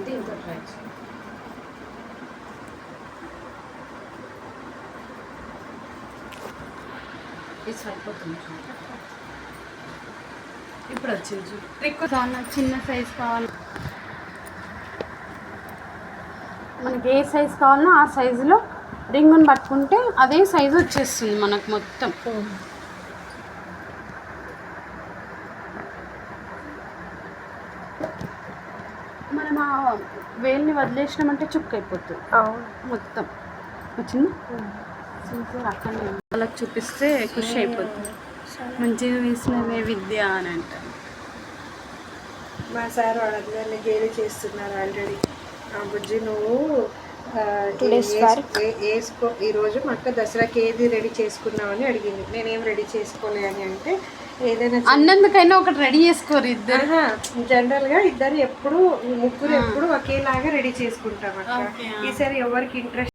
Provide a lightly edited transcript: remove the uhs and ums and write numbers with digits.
దీంతో ట్రై ఇది సరిపోతుంది. ఇప్పుడు వచ్చింది చిన్న సైజ్ కావాలి, మనకి ఏ సైజ్ కావాలన్నా ఆ సైజులో రింగుని పట్టుకుంటే అదే సైజు వచ్చేస్తుంది మనకు మొత్తం. మనం ఆ వేల్ని వదిలేసినామంటే చుక్క అయిపోతుంది మొత్తం. వచ్చింది అక్కడ వాళ్ళకి చూపిస్తే ఖుషి అయిపోతుంది. మంచిగా వేసినవే విద్య అని అంటారు. మా సార్ వాళ్ళందరినీ గేలి చేస్తున్నారు ఆల్రెడీ. బుజ్జి నువ్వు వేసుకో, ఈరోజు మా అక్క దసరాకి ఏది రెడీ చేసుకున్నావని అడిగింది. నేనేం రెడీ చేసుకోలే అని అంటే, ఏదైనా అన్నందుకైనా ఒకటి రెడీ చేసుకోరు ఇద్దరు. జనరల్గా ఇద్దరు ఎప్పుడు ముగ్గురు ఎప్పుడు ఒకేలాగా రెడీ చేసుకుంటాం అక్క. ఈసారి ఎవరికి ఇంట్రెస్ట్